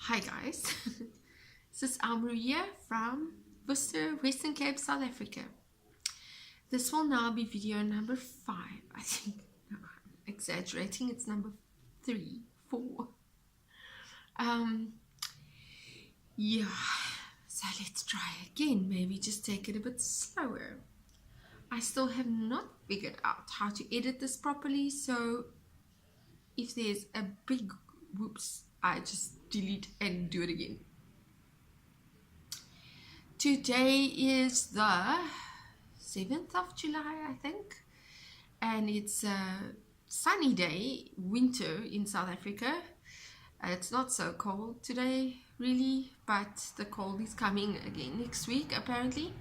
Hi guys, this is Elmarie from Worcester, Western Cape, South Africa. This will now be video number 5. I think, no, I'm exaggerating, it's number 3, 4. Yeah, so let's try again, maybe just take it a bit slower. I still have not figured out how to edit this properly, so if there's a big whoops, I just delete and do it again. Today is the 7th of July, I think, and it's a sunny day, winter in South Africa. It's not so cold today, really, but the cold is coming again next week, apparently.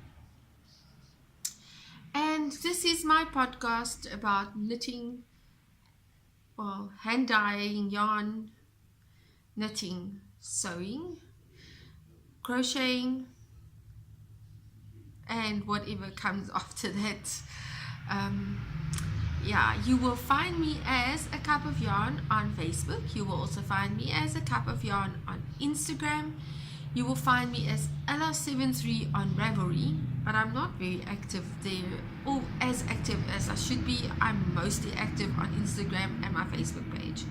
And this is my podcast about knitting, well, hand dyeing, yarn, knitting, sewing, crocheting, and whatever comes after that. Yeah, you will find me as A Cup of Yarn on Facebook. You will also find me as A Cup of Yarn on Instagram. You will find me as Ella73 on Ravelry, but I'm not very active there, or as active as I should be. I'm mostly active on Instagram and my Facebook page.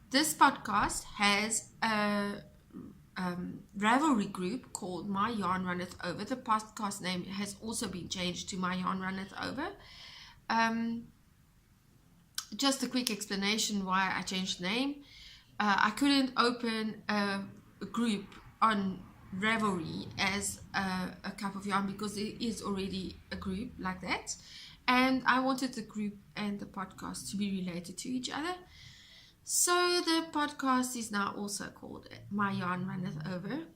This podcast has a Ravelry group called My Yarn Runneth Over. The podcast name has also been changed to My Yarn Runneth Over. Just a quick explanation why I changed the name. I couldn't open a group on Ravelry as a Cup of Yarn because there is already a group like that. And I wanted the group and the podcast to be related to each other. So the podcast is now also called My Yarn Runneth Over.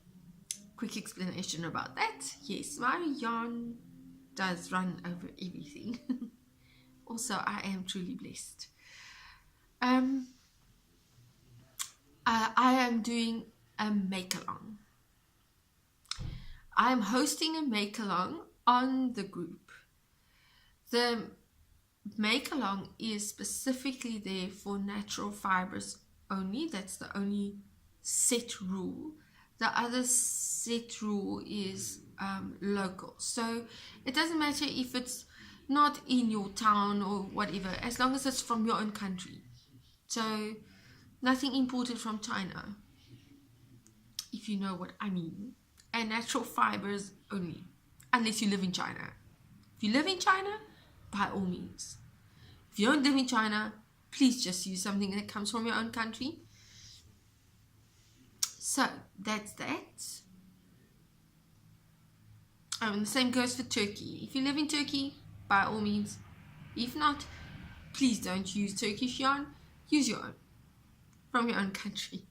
Quick explanation about that. Yes, my yarn does run over everything. Also, I am truly blessed. I am doing a make-along. I am hosting a make-along on the group. The make-along is specifically there for natural fibers only. That's the only set rule. The other set rule is local. So it doesn't matter if it's not in your town or whatever, as long as it's from your own country. So nothing imported from China, if you know what I mean. And natural fibers only, unless you live in China. If you live in China, by all means. If you don't live in China, please just use something that comes from your own country. So that's that. And the same goes for Turkey. If you live in Turkey, by all means. If not, please don't use Turkish yarn. Use your own, from your own country.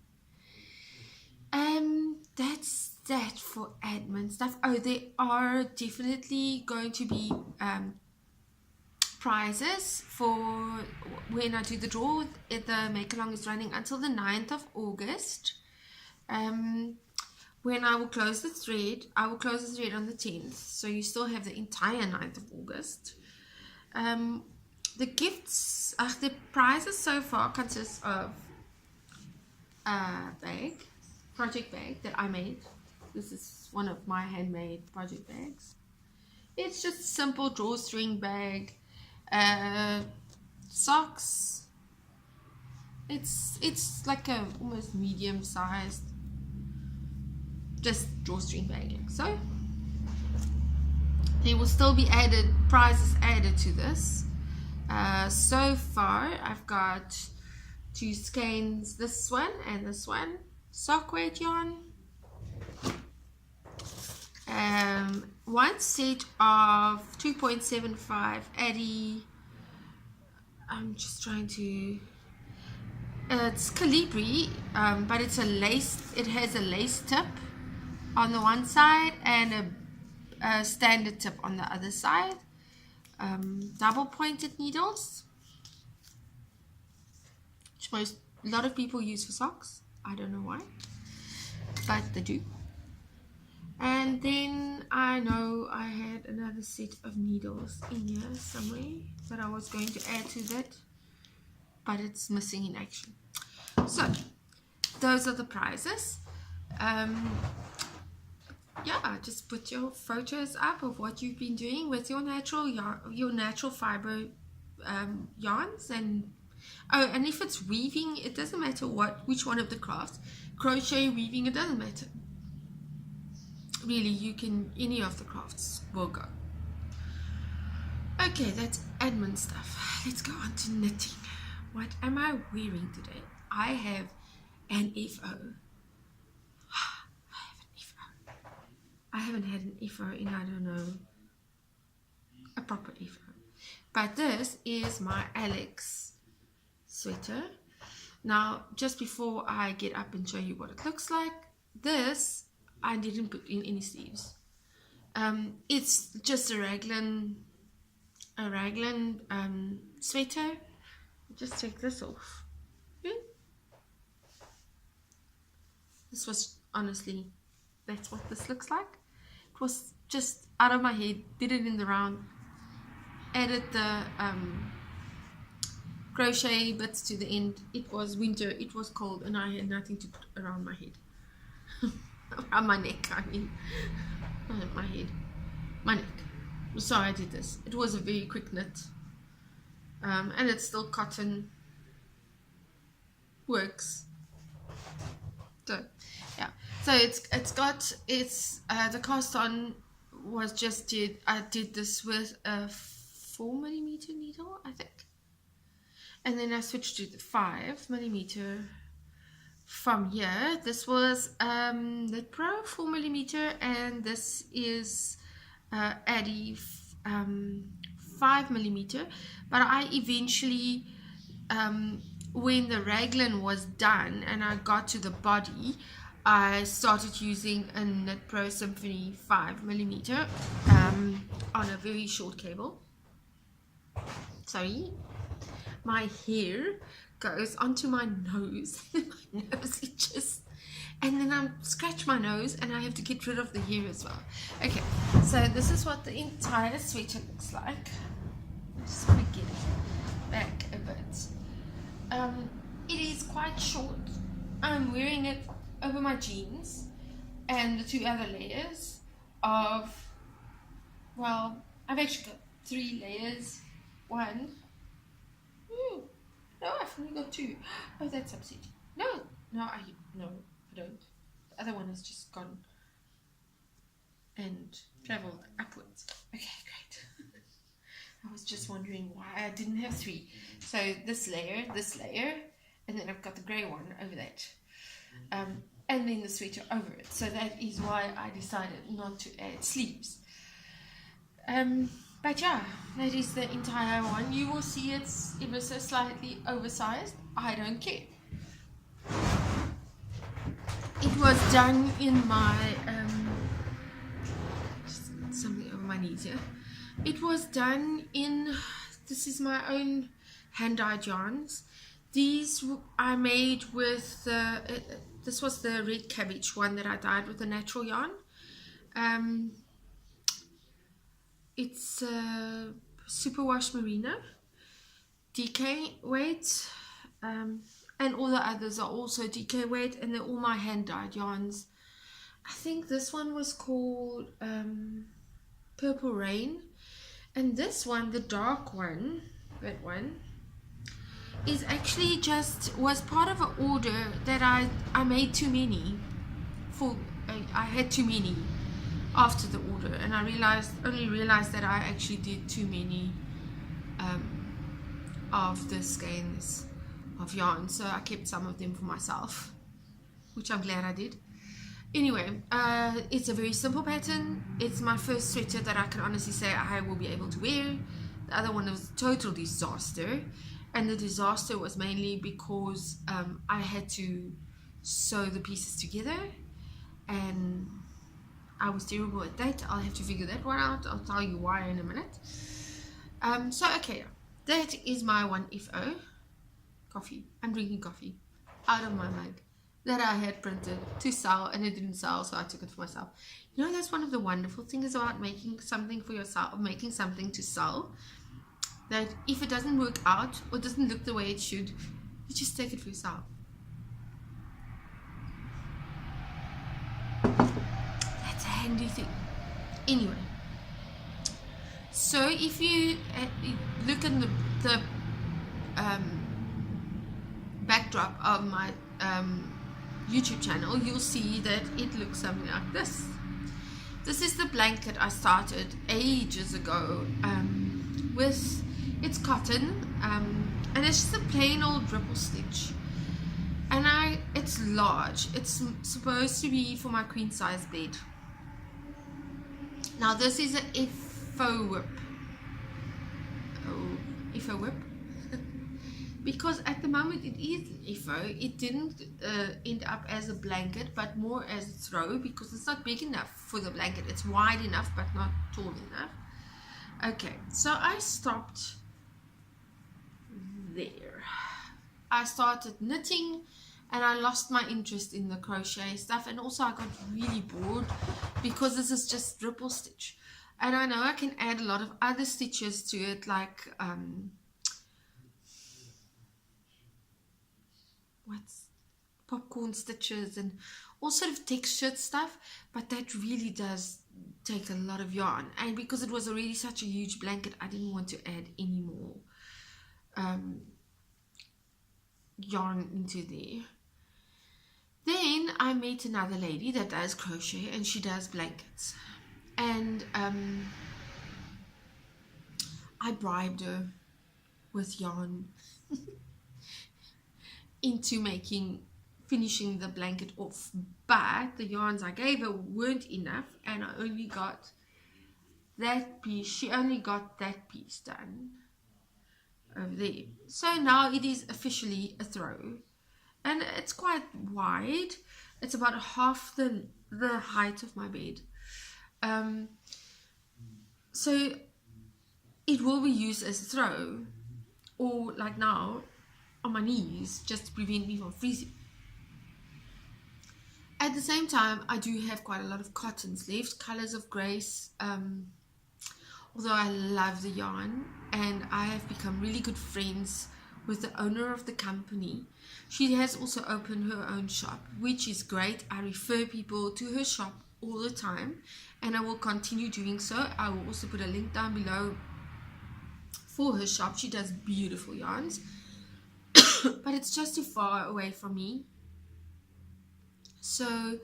That's that for admin stuff. Oh, there are definitely going to be prizes for when I do the draw. The make-along is running until the 9th of August. When I will close the thread, I will close the thread on the 10th, so you still have the entire 9th of August. The gifts, the prizes so far consist of a bag, project bag that I made. This is one of my handmade project bags. It's just a simple drawstring bag. Socks. It's like a almost medium sized just drawstring bag like so. There will still be prizes added to this. So far I've got 2 skeins, this one and this one, sock weight yarn, 1 set of 2.75 Addy. I'm just trying to, it's Calibri, but it's a lace, it has a lace tip on the one side and a standard tip on the other side. Double pointed needles, which a lot of people use for socks. I don't know why, but they do. And then I know I had another set of needles in here somewhere that I was going to add to that, but it's missing in action. So those are the prizes. Yeah, just put your photos up of what you've been doing with your natural fiber yarns. And oh, and if it's weaving, it doesn't matter which one of the crafts, crochet, weaving, it doesn't matter really. You can, any of the crafts will go. Okay, that's admin stuff. Let's go on to knitting. What am I wearing today? I have an FO. I haven't had an FO in, I don't know, a proper FO. But this is my Alex sweater. Now, just before I get up and show you what it looks like, this, I didn't put in any sleeves. It's just a raglan sweater. I'll just take this off. This was, honestly, that's what this looks like. It was just out of my head, did it in the round, added the crochet bits to the end. It was winter, it was cold, and I had nothing to put around my head. Around my neck, I mean. Not my head, my neck. So I did this. It was a very quick knit, and it's still cotton. Works. So yeah, so it's the cast on was just I did this with a 4mm needle, I think, and then I switched to the 5mm from here. This was Knit Pro 4mm, and this is Addy 5mm. But I eventually, when the raglan was done and I got to the body, I started using a Knit Pro Symphony 5mm on a very short cable. Sorry, my hair goes onto my nose. My nose itches, and then I scratch my nose and I have to get rid of the hair as well. Okay, so this is what the entire sweater looks like. I just want to get it back a bit. It is quite short. I'm wearing it over my jeans and the 2 other layers of, well, I've actually got 3 layers. 1, no, I've only got 2. Oh, that's upsetting. No, I don't. The other one has just gone and traveled upwards. Okay, great. I was just wondering why I didn't have 3. So this layer, and then I've got the grey one over that, and then the sweater over it. So that is why I decided not to add sleeves. But yeah, that is the entire one. You will see it's ever so slightly oversized. I don't care. It was done in my something over my knees here. It was done in, this is my own hand-dyed yarns. These I made with this was the red cabbage one that I dyed with a natural yarn. It's superwash merino, DK weight, and all the others are also DK weight, and they're all my hand-dyed yarns. I think this one was called Purple Rain, and this one, the dark one, that one, is actually was part of an order that I made too many for. I had too many after the order, and I only realized that I actually did too many of the skeins of yarn, so I kept some of them for myself, which I'm glad I did. Anyway, it's a very simple pattern. It's my first sweater that I can honestly say I will be able to wear. The other one was a total disaster, and the disaster was mainly because I had to sew the pieces together, and I was terrible at that. I'll have to figure that one out. I'll tell you why in a minute. So okay, that is my 1FO. Coffee. I'm drinking coffee out of my mug. that I had printed to sell, and it didn't sell, so I took it for myself. You know, that's one of the wonderful things about making something for yourself, making something to sell, that if it doesn't work out or doesn't look the way it should, you just take it for yourself. That's a handy thing. Anyway, so if you look at the backdrop of my YouTube channel, you'll see that it looks something like this. This is the blanket I started ages ago with. It's cotton and it's just a plain old ripple stitch, and it's large. It's supposed to be for my queen size bed. Now this is a FO WIP. Oh, FO WIP. Because at the moment it is an FO. It didn't end up as a blanket, but more as a throw, because it's not big enough for the blanket. It's wide enough, but not tall enough. Okay, so I stopped there. I started knitting, and I lost my interest in the crochet stuff, and also I got really bored because this is just ripple stitch, and I know I can add a lot of other stitches to it, like what's popcorn stitches and all sort of textured stuff, but that really does take a lot of yarn, and because it was already such a huge blanket, I didn't want to add any more yarn into there. Then I met another lady that does crochet, and she does blankets, and I bribed her with yarn into finishing the blanket off, but the yarns I gave her weren't enough, and I only got that piece. She only got that piece done over there. So now it is officially a throw, and it's quite wide. It's about half the height of my bed, so it will be used as a throw, or like now on my knees, just to prevent me from freezing. At the same time, I do have quite a lot of cottons left, Colors of Grace, although I love the yarn, and I have become really good friends with the owner of the company. She has also opened her own shop, which is great. I refer people to her shop all the time, and I will continue doing so. I will also put a link down below for her shop. She does beautiful yarns, but it's just too far away from me. So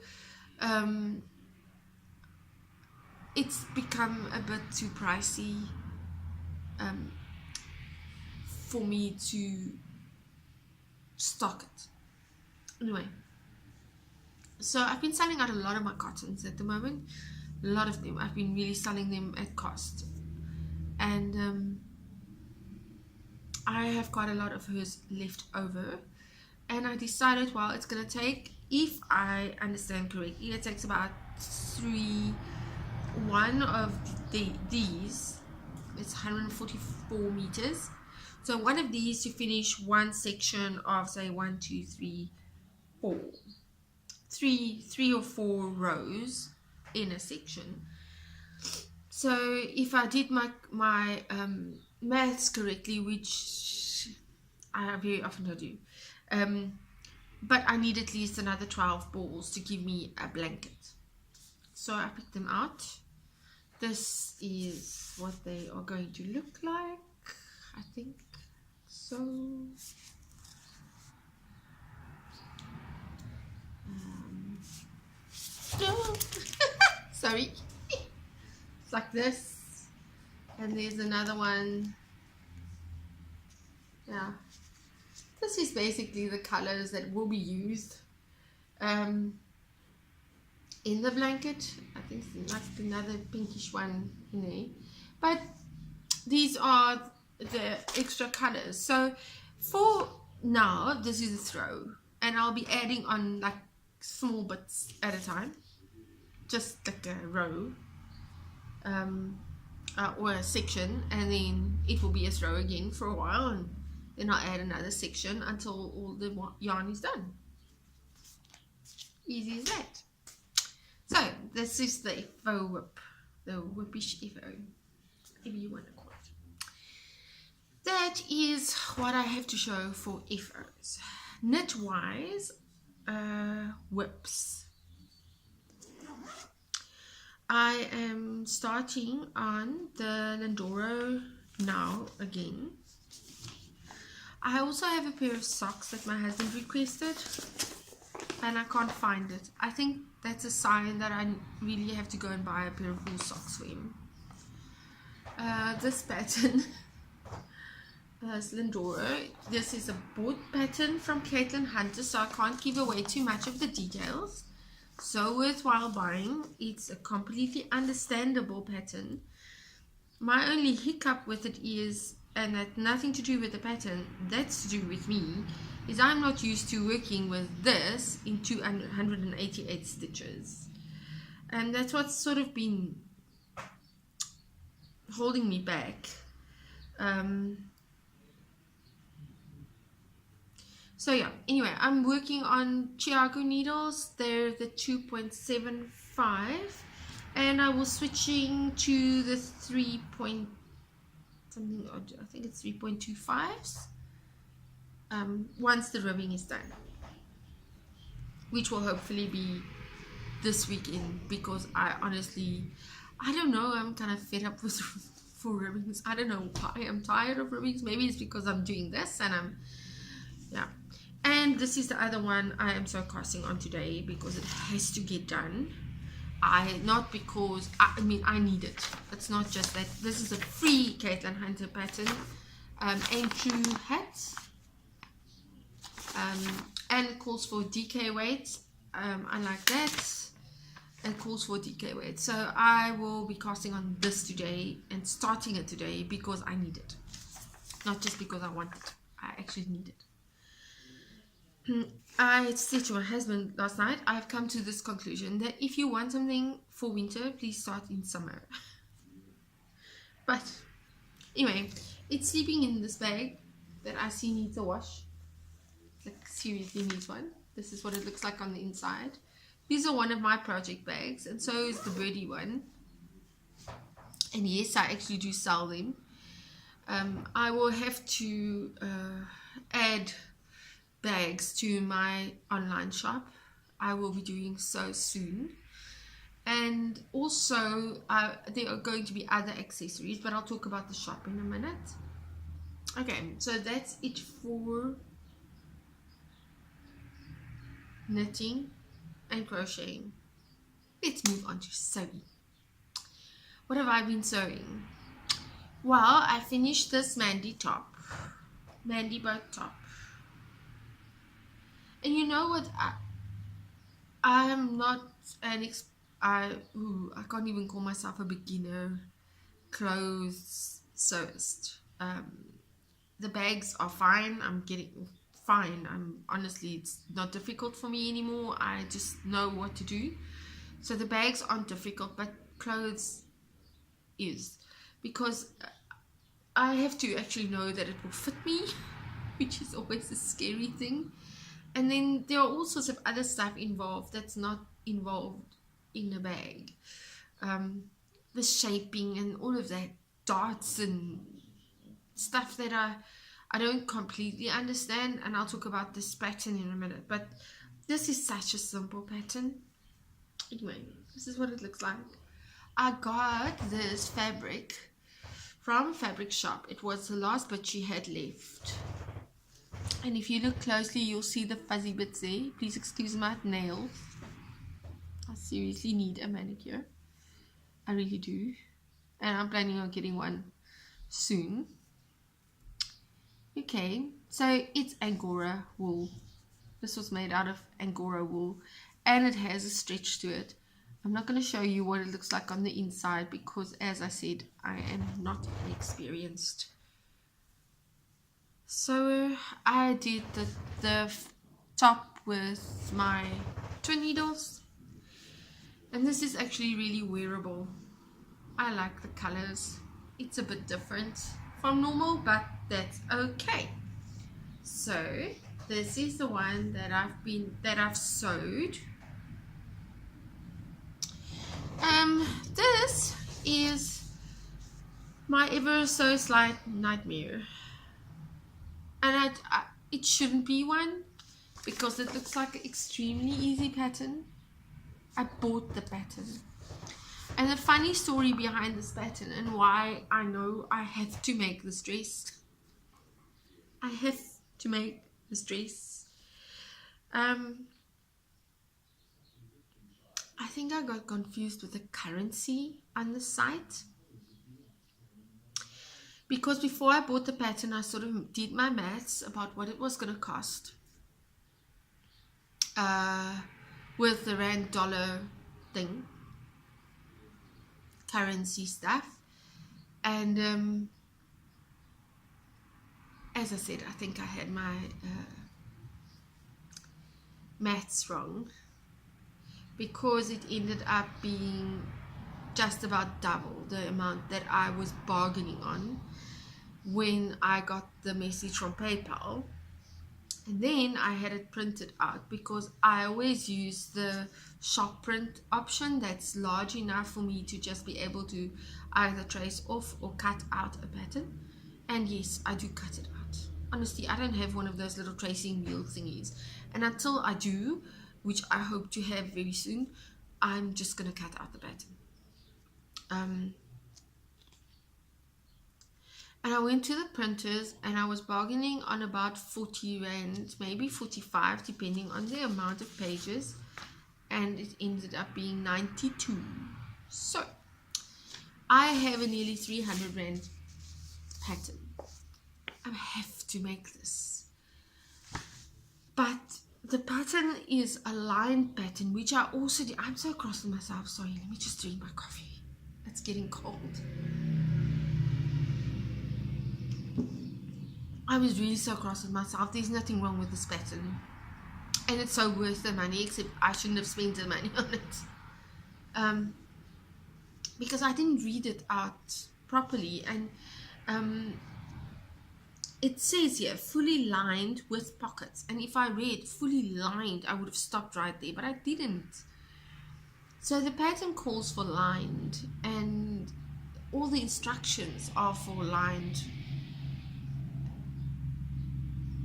it's become a bit too pricey for me to stock it. Anyway, so I've been selling out a lot of my cottons at the moment. A lot of them. I've been really selling them at cost, and I have quite a lot of hers left over, and I decided, well, it's gonna take, if I understand correctly, it takes about one of these, it's 144 meters, so one of these to finish one section of, say, 1, 2, 3, 4, three or four rows in a section. So if I did my maths correctly, which I very often don't do, but I need at least another 12 balls to give me a blanket. So I picked them out. This is what they are going to look like, I think. So sorry. It's like this, and there's another one. Yeah, this is basically the colors that will be used in the blanket. I think it's like another pinkish one in there, but these are the extra colors. So for now, this is a throw, and I'll be adding on like small bits at a time, just like a row or a section, and then it will be a throw again for a while, and then I'll add another section until all the yarn is done. Easy as that. So this is the FO whip, the whippish FO, whatever you want to call it. That is what I have to show for FOs. Knit-wise, whips. I am starting on the Landoro now again. I also have a pair of socks that my husband requested and I can't find it. I think that's a sign that I really have to go and buy a pair of wool socks for him. This pattern is Landoro. This is a board pattern from Caitlin Hunter, so I can't give away too much of the details. So worthwhile buying. It's a completely understandable pattern. My only hiccup with it is, and that nothing to do with the pattern, that's to do with me, is I'm not used to working with this in 288 stitches, and that's what's sort of been holding me back. So yeah, anyway, I'm working on Chiago needles. They're the 2.75, and I was switching to the 3 point something odd, I think it's 3.25s once the ribbing is done, which will hopefully be this weekend, because I don't know, I'm kind of fed up with for ribbings. I don't know why I'm tired of ribbings. Maybe it's because I'm doing this and and this is the other one I am so casting on today because it has to get done. Not because I need it. It's not just that. This is a free Caitlin Hunter pattern, and true hats, and it calls for DK weight. Unlike that, it calls for DK weight. So I will be casting on this today and starting it today because I need it, not just because I want it. I actually need it. I said to my husband last night, I've come to this conclusion that if you want something for winter, please start in summer. But anyway, it's sleeping in this bag that I see needs a wash. Like, seriously needs one. This is what it looks like on the inside. These are one of my project bags, and so is the birdie one. And yes, I actually do sell them. I will have to add bags to my online shop. I will be doing so soon, and also there are going to be other accessories, but I'll talk about the shop in a minute. Okay, so that's it for knitting and crocheting. Let's move on to sewing. What have I been sewing? Well, I finished this Mandy boat top. And you know what, I am not an I can't even call myself a beginner clothes sewist. The bags are fine. I'm getting fine. Honestly, it's not difficult for me anymore. I just know what to do. So the bags aren't difficult, but clothes is, because I have to actually know that it will fit me, which is always a scary thing. And then there are all sorts of other stuff involved that's not involved in a bag. The shaping and all of that, darts and stuff that I don't completely understand. And I'll talk about this pattern in a minute. But this is such a simple pattern. Anyway, this is what it looks like. I got this fabric from Fabric Shop. It was the last bit she had left. And if you look closely, you'll see the fuzzy bits there. Please excuse my nails. I seriously need a manicure. I really do. And I'm planning on getting one soon. Okay, so it's Angora wool. This was made out of Angora wool. And it has a stretch to it. I'm not going to show you what it looks like on the inside because, as I said, I am not experienced. So I did the top with my twin needles, and this is actually really wearable. I like the colors. It's a bit different from normal, but that's okay. So this is the one that I've sewed. This is my ever so slight nightmare, and it shouldn't be one because it looks like an extremely easy pattern. I bought the pattern, and the funny story behind this pattern and why I know I have to make this dress. I have to make this dress. I think I got confused with the currency on the site, because before I bought the pattern I sort of did my maths about what it was going to cost with the rand dollar thing, currency stuff, and as I said, I think I had my maths wrong, because it ended up being just about double the amount that I was bargaining on when I got the message from PayPal. And then I had it printed out, because I always use the shop print option that's large enough for me to just be able to either trace off or cut out a pattern. And yes, I do cut it out. Honestly, I don't have one of those little tracing wheel thingies, and until I do, which I hope to have very soon, I'm just going to cut out the pattern. And I went to the printers and I was bargaining on about 40 rand, maybe 45, depending on the amount of pages, and it ended up being 92. So I have a nearly 300 rand pattern. I have to make this, but the pattern is a lined pattern, which I also do. I'm so cross with myself. Sorry, let me just drink my coffee. It's getting cold. I was really so cross with myself. There's nothing wrong with this pattern, and it's so worth the money, except I shouldn't have spent the money on it, because I didn't read it out properly. And it says here fully lined with pockets, and if I read fully lined I would have stopped right there, but I didn't. So the pattern calls for lined, and all the instructions are for lined.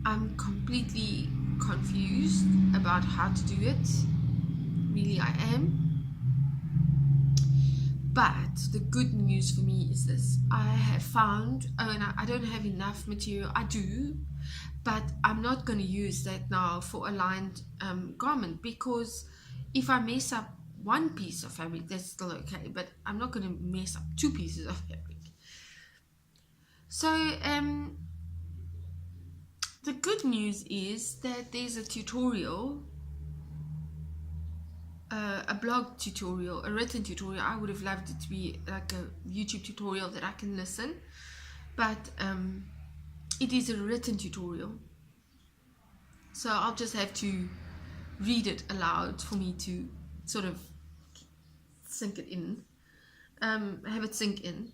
I'm completely confused about how to do it. Really, I am. But the good news for me is this: I have found, and I don't have enough material. I do, but I'm not going to use that now for a lined garment, because if I mess up one piece of fabric, that's still okay, but I'm not going to mess up two pieces of fabric. So the good news is that there's a tutorial, a blog tutorial, a written tutorial. I would have loved it to be like a YouTube tutorial that I can listen, but it is a written tutorial, so I'll just have to read it aloud for me to sort of sink it in, have it sink in.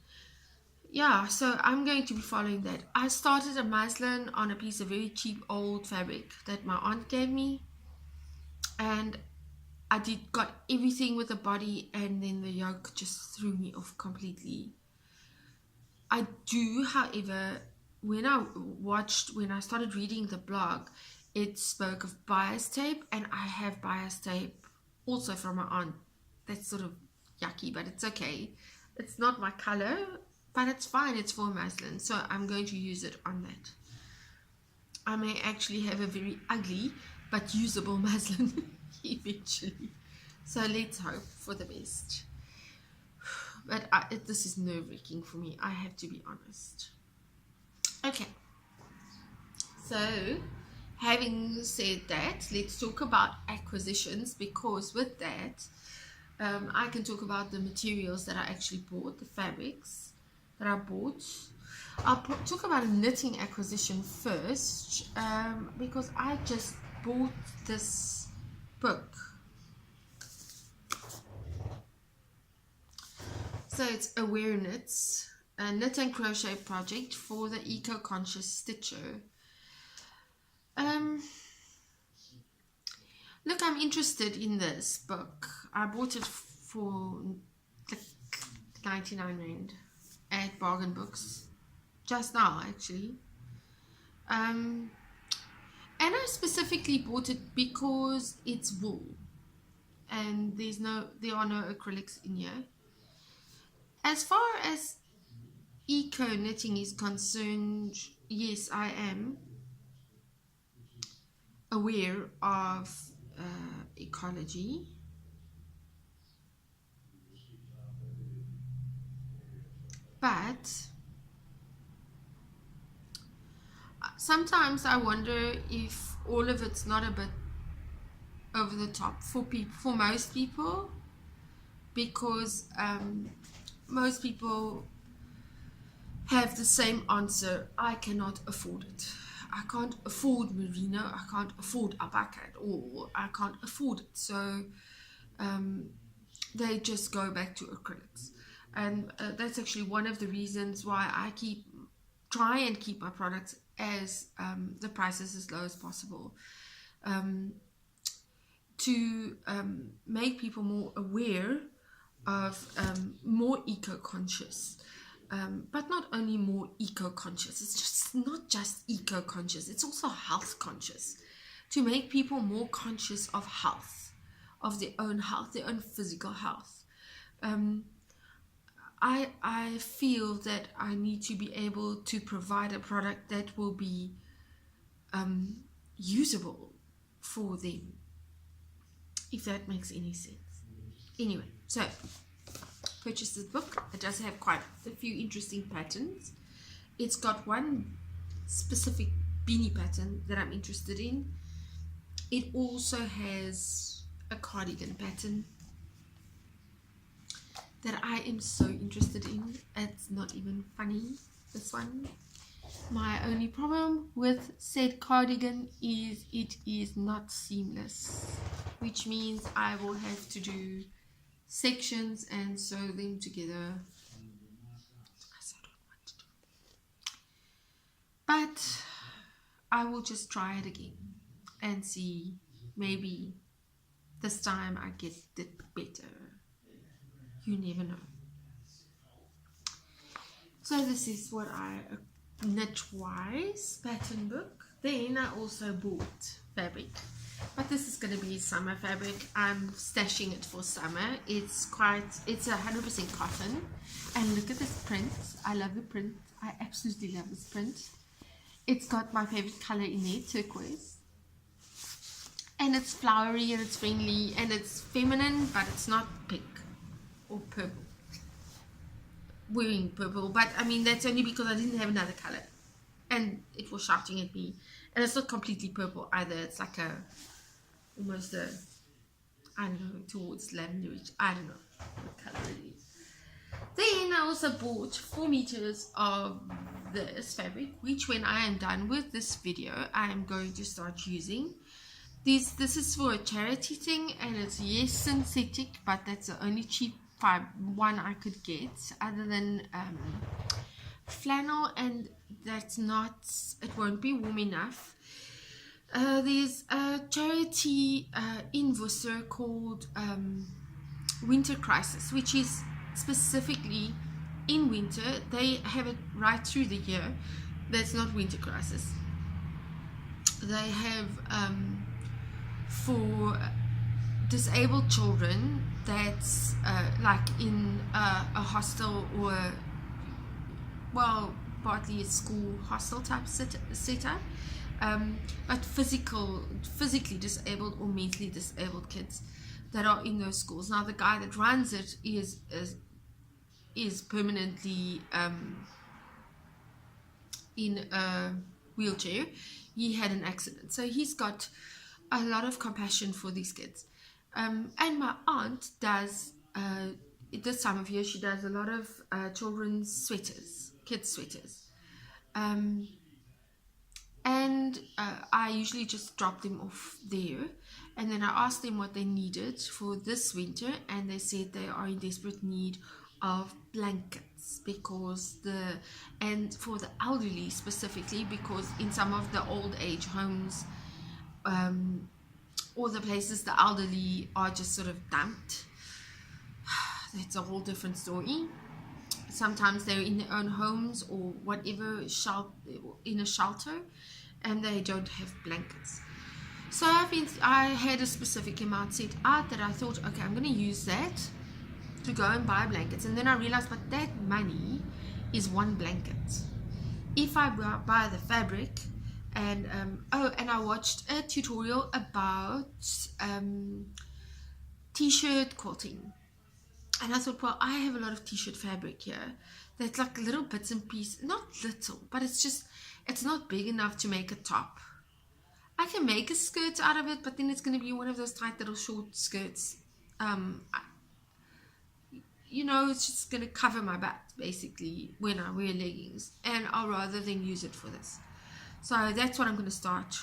Yeah, so I'm going to be following that. I started a muslin on a piece of very cheap old fabric that my aunt gave me, and I got everything with the body, and then the yoke just threw me off completely. I do, however, when I started reading the blog, it spoke of bias tape, and I have bias tape also from my aunt. That's sort of yucky, but it's okay. It's not my color, but it's fine. It's for muslin, so I'm going to use it on that. I may actually have a very ugly but usable muslin eventually, so let's hope for the best. But this is nerve-wracking for me, I have to be honest. Okay, so having said that, let's talk about acquisitions, because with that I can talk about the materials that I actually bought, the fabrics that I bought. I'll talk about a knitting acquisition first, because I just bought this book. So it's Aware Knits, a knit and crochet project for the eco-conscious stitcher. Look, I'm interested in this book. I bought it for like 99 Rand at Bargain Books just now, actually. And I specifically bought it because it's wool and there are no acrylics in here. As far as eco knitting is concerned, yes, I am aware of ecology, but sometimes I wonder if all of it's not a bit over the top for most people, because most people have the same answer: I cannot afford it. I can't afford merino, I can't afford alpaca, or I can't afford it. So they just go back to acrylics. And that's actually one of the reasons why I try and keep my products as the prices as low as possible, to make people more aware of more eco-conscious. But not only more eco-conscious, it's just not just eco-conscious, it's also health-conscious, to make people more conscious of health, of their own health, their own physical health. I feel that I need to be able to provide a product that will be usable for them, if that makes any sense. Anyway, so purchased this book. It does have quite a few interesting patterns. It's got one specific beanie pattern that I'm interested in. It also has a cardigan pattern that I am so interested in. It's not even funny, this one. My only problem with said cardigan is it is not seamless, which means I will have to do sections and sew them together. I so don't want to do that. But I will just try it again and see, maybe this time I get it better. You never know. So this is what I knit-wise pattern book. Then I also bought fabric, but this is going to be summer fabric. I'm stashing it for summer. It's 100% cotton, and look at this print. I love the print. I absolutely love this print. It's got my favorite color in there, turquoise, and it's flowery and it's friendly and it's feminine, but it's not pink or purple. Wearing purple, but I mean that's only because I didn't have another color and it was shouting at me. And it's not completely purple either. It's like almost a, I don't know, towards lavenderish. I don't know what color it is. Then I also bought 4 meters of this fabric, which when I am done with this video I am going to start using. This is for a charity thing, and it's yes synthetic, but that's the only cheap one I could get, other than flannel, and that's not, it won't be warm enough. There's a charity in Worcester called Winter Crisis, which is specifically in winter. They have it right through the year. That's not Winter Crisis. They have for disabled children that's like in a hostel, or well, partly a school hostel type setup, but physically disabled or mentally disabled kids that are in those schools. Now the guy that runs it is permanently in a wheelchair. He had an accident, so he's got a lot of compassion for these kids. And my aunt does, this time of year, she does a lot of children's sweaters, kids' sweaters. And I usually just drop them off there. And then I asked them what they needed for this winter, and they said they are in desperate need of blankets, because and for the elderly specifically, because in some of the old age homes, or the places, the elderly are just sort of dumped. that's a whole different story. Sometimes they're in their own homes or whatever, in a shelter, and they don't have blankets. So I had a specific amount set out that I thought, okay, I'm going to use that to go and buy blankets. And then I realized, but that money is one blanket. If I buy the fabric, and and I watched a tutorial about t-shirt quilting, and I thought, well, I have a lot of t-shirt fabric here that's like little bits and pieces, not little, but it's not big enough to make a top. I can make a skirt out of it, but then it's going to be one of those tight little short skirts. You know, it's just going to cover my butt basically when I wear leggings, and I'll rather than use it for this. So that's what I'm going to start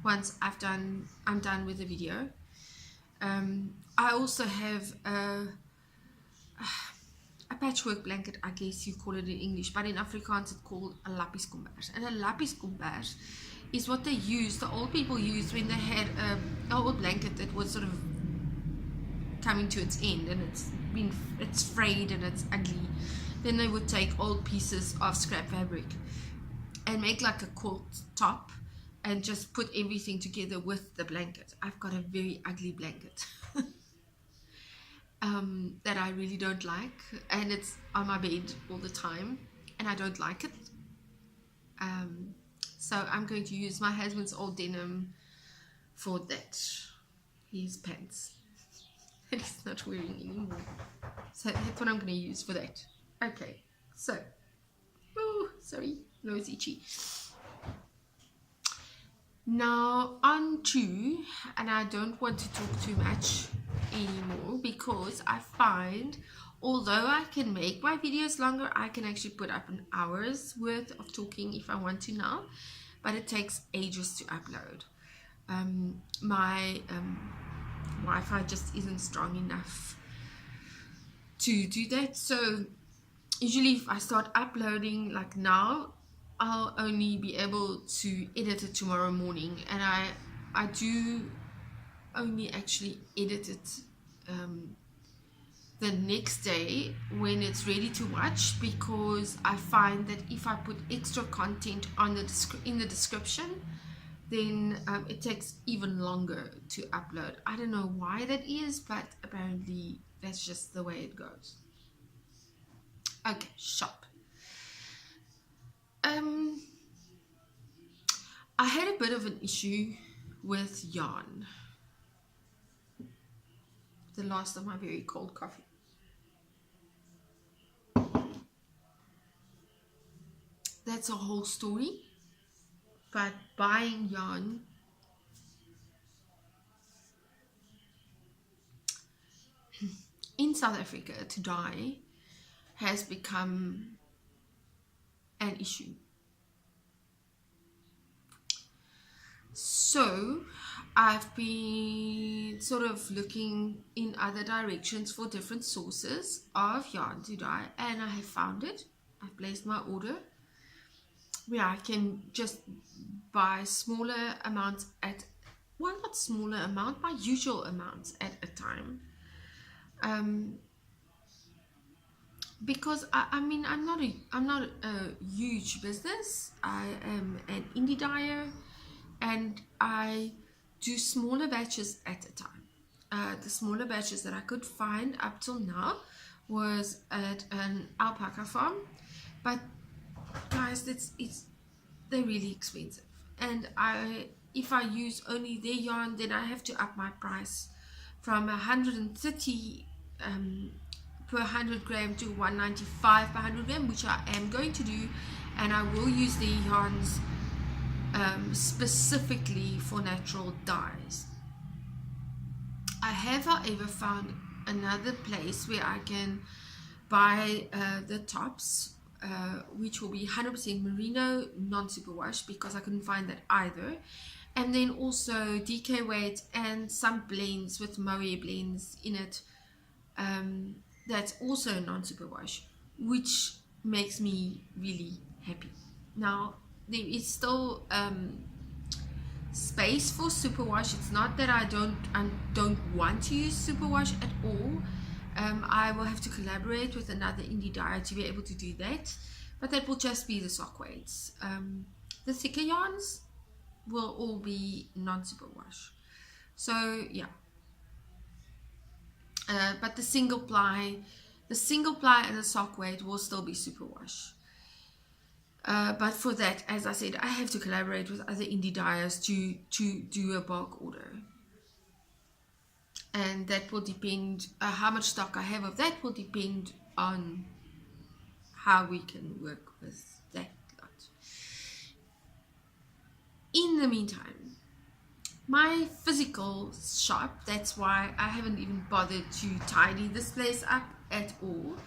once I'm done with the video. I also have a patchwork blanket, I guess you call it in English, but in Afrikaans it's called a lapieskombers. And a lapieskombers is what they used, the old people used when they had an old blanket that was sort of coming to its end and it's frayed and it's ugly. Then they would take old pieces of scrap fabric and make like a quilt top and just put everything together with the blanket. I've got a very ugly blanket that I really don't like, and it's on my bed all the time and I don't like it. So I'm going to use my husband's old denim for that. His pants that he's not wearing anymore. So that's what I'm going to use for that. Okay, so, oh, sorry, nose itchy. Now on to, and I don't want to talk too much anymore because I find, although I can make my videos longer, I can actually put up an hour's worth of talking if I want to now, but it takes ages to upload. My Wi-Fi just isn't strong enough to do that. So usually if I start uploading like now, I'll only be able to edit it tomorrow morning, and I do only actually edit it the next day when it's ready to watch, because I find that if I put extra content on in the description, then it takes even longer to upload. I don't know why that is, but apparently that's just the way it goes. Okay, shop. I had a bit of an issue with yarn. The last of my very cold coffee. That's a whole story. But buying yarn in South Africa to dye has become an issue. So I've been sort of looking in other directions for different sources of yarn to dye, and I have found it. I've placed my order where I can just buy smaller amounts at, well, not smaller amount, my usual amounts at a time. Because I mean, I'm not a huge business. I am an indie dyer, and I do smaller batches at a time. The smaller batches that I could find up till now was at an alpaca farm, but guys, they're really expensive, and if I use only their yarn, then I have to up my price from 130 per 100 gram to 195 per 100 gram, which I am going to do, and I will use the yarns specifically for natural dyes. I have, however, found another place where I can buy the tops, which will be 100% merino, non-superwash, because I couldn't find that either, and then also DK weight and some blends with mohair blends in it, that's also non-superwash, which makes me really happy. Now there is still space for superwash. It's not that I don't want to use superwash at all. I will have to collaborate with another indie dyer to be able to do that, but that will just be the sock weights. The thicker yarns will all be non-superwash. So yeah, but the single ply and the sock weight will still be superwash. But for that, as I said, I have to collaborate with other indie dyers to do a bulk order. And that will depend, how much stock I have of that will depend on how we can work with that lot. In the meantime, my physical shop, that's why I haven't even bothered to tidy this place up at all,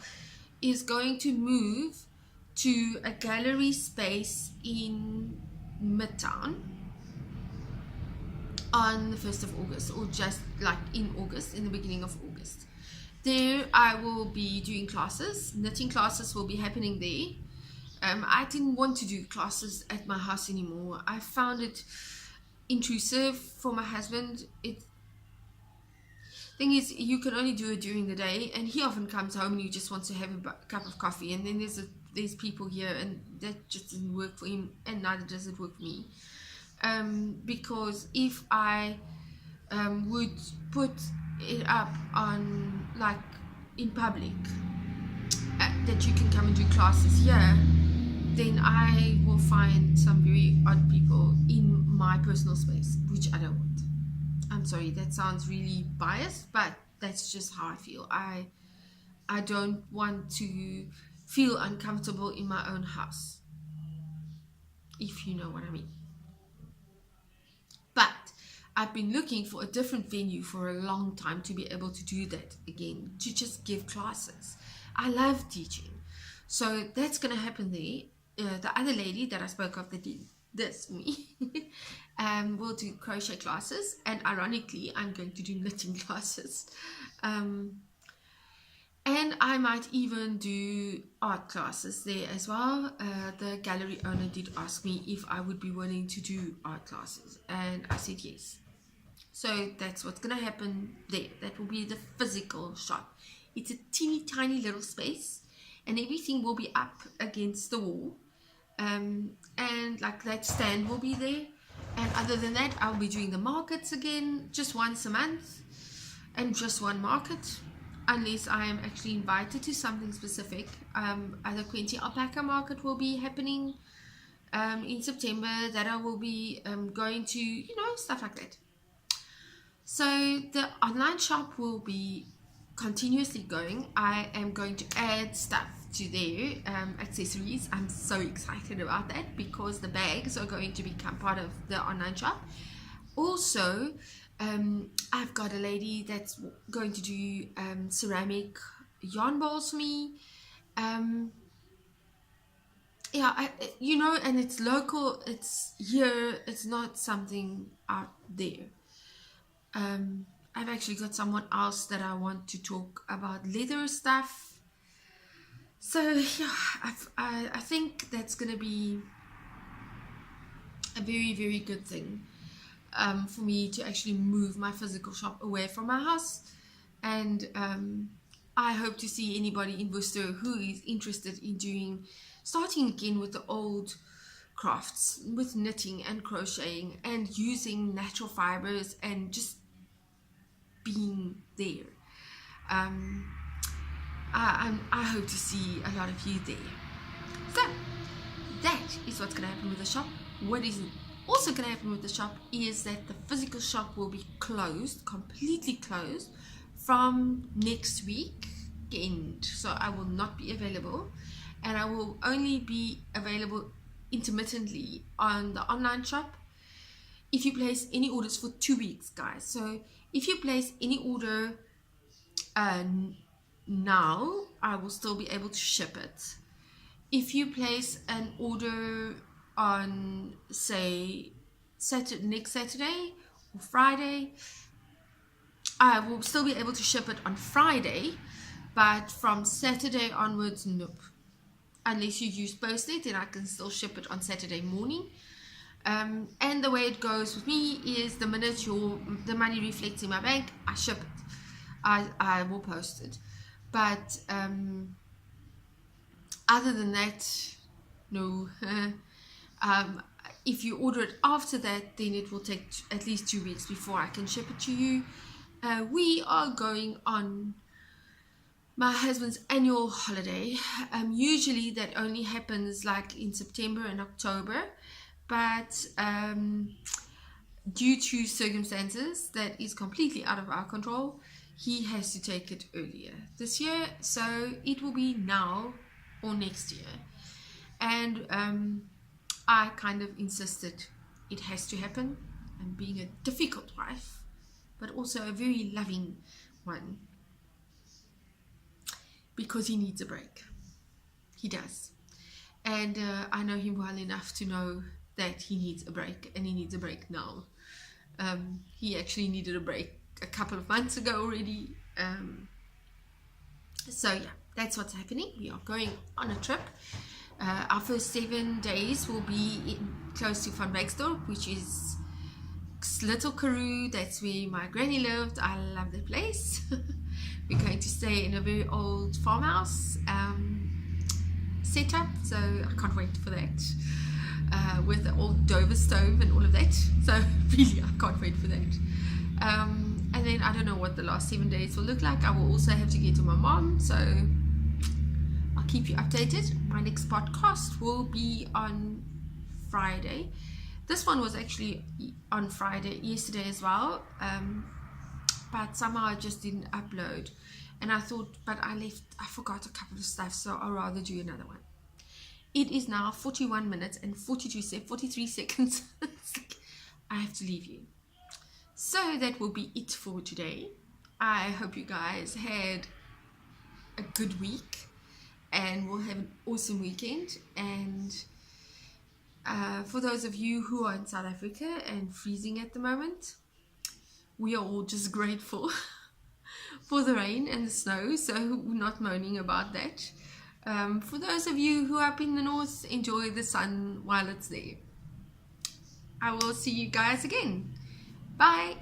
is going to move to a gallery space in Midtown on the 1st of August, or just like in August, in the beginning of August. There I will be doing classes. Knitting classes will be happening there. I didn't want to do classes at my house anymore. I found it intrusive for my husband. Thing is, you can only do it during the day, and he often comes home and he just wants to have a cup of coffee, and then there's people here, and that just doesn't work for him, and neither does it work for me. Because if I would put it up on, like, in public, that you can come and do classes here, then I will find some very odd people in my personal space, which I don't want. I'm sorry, that sounds really biased, but that's just how I feel. I don't want to feel uncomfortable in my own house, if you know what I mean. But I've been looking for a different venue for a long time to be able to do that again, to just give classes. I love teaching. So that's going to happen there. The other lady that I spoke of that did this for me will do crochet classes, and ironically I'm going to do knitting classes. And I might even do art classes there as well. The gallery owner did ask me if I would be willing to do art classes, and I said yes. So that's what's going to happen there. That will be the physical shop. It's a teeny tiny little space, and everything will be up against the wall. And like that stand will be there. And other than that, I'll be doing the markets again, just once a month, and just one market, unless I am actually invited to something specific. The Quinty Alpaca market will be happening in September, that I will be going to, you know, stuff like that. So the online shop will be continuously going. I am going to add stuff to their accessories. I'm so excited about that, because the bags are going to become part of the online shop. Also, I've got a lady that's going to do ceramic yarn bowls for me. Yeah, you know, and it's local, it's here, it's not something out there. I've actually got someone else that I want to talk about leather stuff. So yeah, I think that's going to be a very, very good thing for me to actually move my physical shop away from my house. And I hope to see anybody in Worcester who is interested in starting again with the old crafts, with knitting and crocheting and using natural fibers and just being there. I hope to see a lot of you there. So that is what's going to happen with the shop. What is also going to happen with the shop is that the physical shop will be closed, completely closed, from next weekend. So I will not be available, and I will only be available intermittently on the online shop if you place any orders for 2 weeks, guys. So if you place any order now, I will still be able to ship it. If you place an order on, say, next Saturday or Friday, I will still be able to ship it on Friday, but from Saturday onwards, nope. Unless you use Postnet, then I can still ship it on Saturday morning. And the way it goes with me is the minute the money reflects in my bank, I ship it. I will post it. But other than that, no. If you order it after that, then it will take at least 2 weeks before I can ship it to you. We are going on my husband's annual holiday. Usually that only happens like in September and October, but due to circumstances that is completely out of our control, he has to take it earlier this year. So it will be now or next year. And I kind of insisted it has to happen. I'm being a difficult wife, but also a very loving one, because he needs a break. He does. And I know him well enough to know that he needs a break, and he needs a break now. He actually needed a break a couple of months ago already. So yeah, that's what's happening. We are going on a trip. Our first 7 days will be close to Van Wyksdorp, which is Little Karoo. That's where my granny lived. I love the place. We're going to stay in a very old farmhouse setup, so I can't wait for that, with the old Dover stove and all of that. So really, I can't wait for that. And then I don't know what the last 7 days will look like. I will also have to get to my mom, so I'll keep you updated. My next podcast will be on Friday. This one was actually on Friday yesterday as well, but somehow I just didn't upload, and I thought, but I forgot a couple of stuff, so I'll rather do another one. It is now 41 minutes and 43 seconds. I have to leave you. So that will be it for today. I hope you guys had a good week and will have an awesome weekend. And for those of you who are in South Africa and freezing at the moment, we are all just grateful for the rain and the snow, so we're not moaning about that. For those of you who are up in the north, enjoy the sun while it's there. I will see you guys again. Bye.